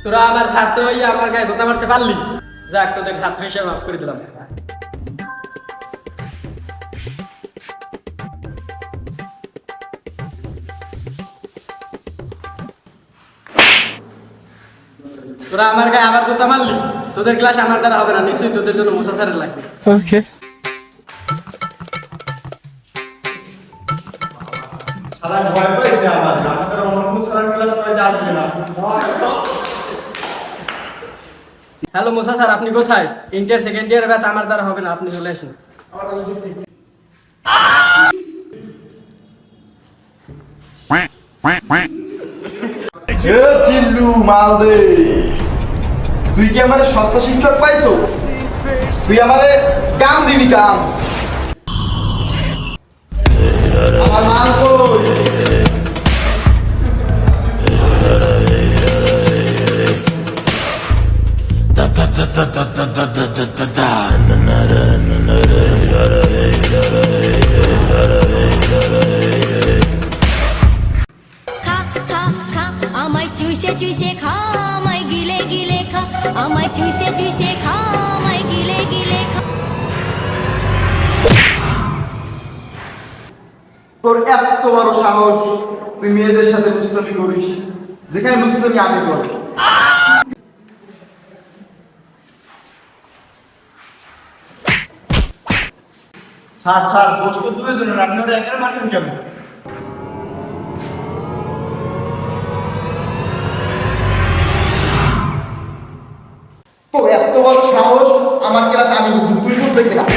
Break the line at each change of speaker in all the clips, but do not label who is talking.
তোরা আমার ছাড়তে হইয়া আমার গায়ে গোতা মারতে পারলি, যাক তোদের হাত হিসেবে মাফ করে দিলাম। তোরা আমার গায়ে আবার গোতা মারলি, তোদের ক্লাস আমার দ্বারা হবে না, নিশ্চয়ই তোদের জন্য মুসা স্যারের লাগবে।
ওকে।
সারা ভয় পাইছে আমাদের অন্য কোনো স্যার ক্লাস করাইতে আসবে না।
হ্যালো মুসা স্যার, আপনি কোথায়? ইন্টার সেকেন্ড ইয়ার ব্যাচ আমার দ্বারা হবে না, আপনি চলে আসুন।
চিল্লু মাল দে, তুই কি আমারে সস্তা শিক্ষক পাইছো? তুই আমারে কাম দিবি কাম। আমার মাল কই?
খা খা খা আমায় চুষে চুষে খা, আমায় গিলে গিলে খা, আমায় চুষে চুষে খা, আমায় গিলে গিলে খা।
তোর এত বড় সাহস, তুই মেয়েদের সাথে দুষ্টামি করিস, যেখানে দুষ্টামি আমি করি। স্যার স্যার, দোষ তো দুজনের, আপনি ওরা একের মারছেন কেন? তোর এত বড় সাহস, আমার ক্লাস আমি তুই বলতে গেলাম।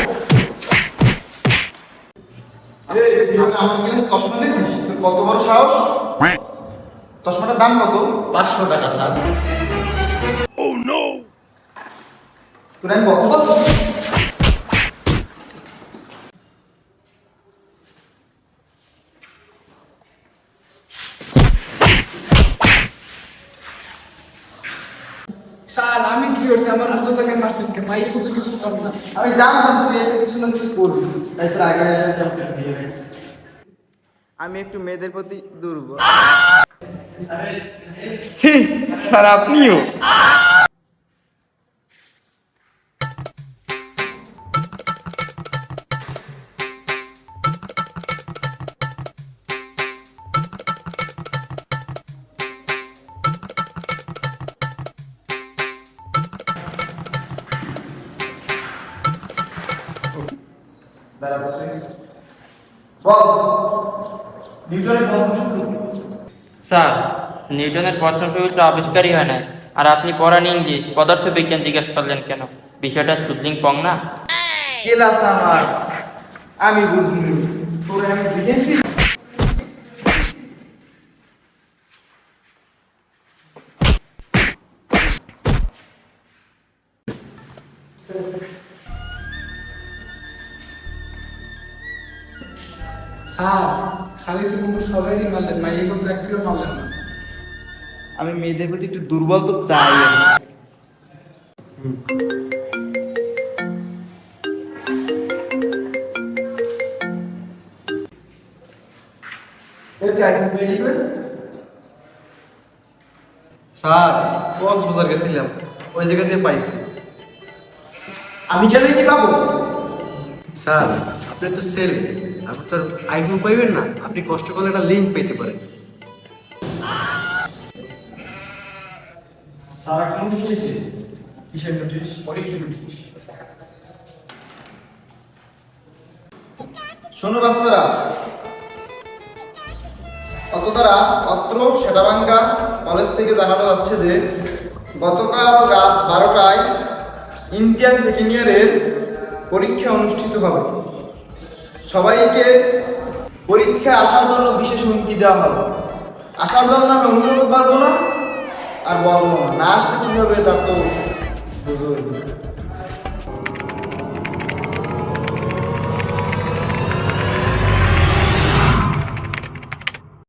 আমার ক্লাসে চশমা দিছিস? তোর কত বড় সাহস? চশমাটার দাম কত?
500 টাকা স্যার।
তোর আমি কত বলছি?
স্যার আমি কি করছি, আমার মতো জায়গায় মারছেন কে ভাই? এগুলো তো কিছু করবো না।
আমি জানতাম তুই একটা কিছু না কিছু করবি, তাই তোর আগে দিয়ে রাখছি। আমি একটু মেয়েদের প্রতি দুর্বল।
ছি, স্যার আপনিও?
বল, নিউটনের প্রথম সূত্র।
স্যার, নিউটনের প্রথম সূত্র আবিষ্কারই হয় না, আর আপনি পড়ান ইংলিশ, পদার্থ বিজ্ঞান জিজ্ঞেস করলেন কেন? বিষয়টা থুতলিং পং না?
ক্লাস আমার, আমি বুঝিনি, তোরে আমি জিজ্ঞেসি।
স্যার খালি তো কোনো সবাইই মারলেন, মাই এগুলো তো একটু মারলেন না।
আমি মেয়েদের প্রতি একটু দুর্বল তো, তাই আর কি।
স্যার কক্সবাজার গেছিলাম, ওই জায়গা দিয়ে পাইছি।
আমি গেলে কি পাবো?
স্যার আপনি তো ছেলে, আপনি তো আইফোন পাইবেন না, আপনি কষ্ট করলে একটা লিঙ্ক পেতে পারেন।
স্যার এখন কি হয়েছে? কিসের নোটিশ? পরীক্ষা নোটিশ।
শোনো বাচ্চারা, অত দ্বারা অত্র সেটাবাঙ্গা কলেজ থেকে জানানো যাচ্ছে যে গতকাল রাত 12টায় ইন্টার সেকেন্ড ইয়ারের পরীক্ষা অনুষ্ঠিত হবে। সবাইকে পরীক্ষা আসার জন্য বিশেষ হুমকি দেওয়া হবে। আসার জন্য আমি অনুরোধ করবো না, আর বলবো না, না আসলে কী হবে তা তো বুঝোই।